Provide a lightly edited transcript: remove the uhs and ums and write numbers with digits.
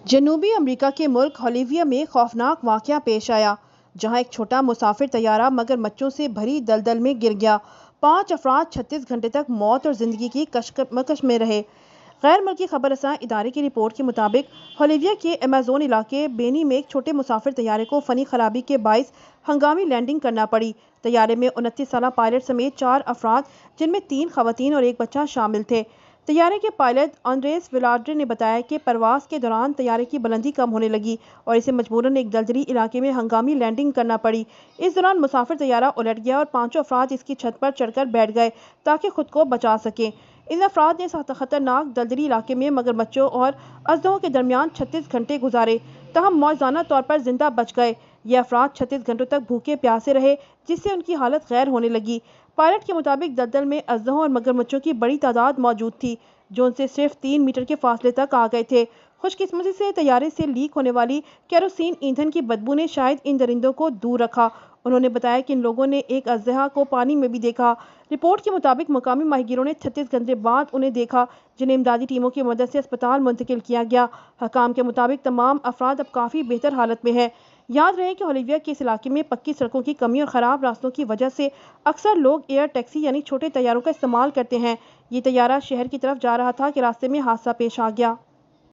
جنوبی امریکہ کے ملک ہولیویا میں خوفناک واقعہ پیش آیا جہاں ایک چھوٹا مسافر طیارہ مگرمچھوں سے بھری دلدل میں گر گیا۔ 5 افراد 36 گھنٹے تک موت اور زندگی کی کشمکش میں رہے۔ غیر ملکی خبر رساں ادارے کی رپورٹ کے مطابق ہولیویا کے ایمیزون علاقے بینی میں ایک چھوٹے مسافر طیارے کو فنی خرابی کے باعث ہنگامی لینڈنگ کرنا پڑی۔ طیارے میں 29 سالہ پائلٹ سمیت 4 افراد جن میں 3 خواتین اور ایک بچہ شامل تھے۔ طیارے کے پائلٹ آندریس ویلاڈر نے بتایا کہ پرواز کے دوران طیارے کی بلندی کم ہونے لگی اور اسے مجبوراً ایک دلدلی علاقے میں ہنگامی لینڈنگ کرنا پڑی۔ اس دوران مسافر طیارہ الٹ گیا اور 5 افراد اس کی چھت پر چڑھ کر بیٹھ گئے تاکہ خود کو بچا سکیں۔ ان افراد نے خطرناک دلدلی علاقے میں مگرمچھوں اور اژدہوں کے درمیان 36 گھنٹے گزارے تاہم معجزانہ طور پر زندہ بچ گئے۔ یہ افراد 36 گھنٹوں تک بھوکے پیاسے رہے جس سے ان کی حالت غیر ہونے لگی۔ پائلٹ کے مطابق دلدل میں اژدہوں اور مگرمچھوں کی بڑی تعداد موجود تھی جو ان سے صرف 3 میٹر کے فاصلے تک آ گئے تھے۔ خوش قسمتی سے طیارے سے لیک ہونے والی کیروسین ایندھن کی بدبو نے شاید ان درندوں کو دور رکھا۔ انہوں نے بتایا کہ ان لوگوں نے ایک اژدہا کو پانی میں بھی دیکھا۔ رپورٹ کے مطابق مقامی ماہی گیروں نے 36 گھنٹے بعد انہیں دیکھا جنہیں امدادی ٹیموں کی مدد سے اسپتال منتقل کیا گیا۔ حکام کے مطابق تمام افراد اب کافی بہتر حالت میں ہیں۔ یاد رہے کہ ہولیویا کے اس علاقے میں پکی سڑکوں کی کمی اور خراب راستوں کی وجہ سے اکثر لوگ ایئر ٹیکسی یعنی چھوٹے طیاروں کا استعمال کرتے ہیں۔ یہ طیارہ شہر کی طرف جا رہا تھا کہ راستے میں حادثہ پیش آ گیا۔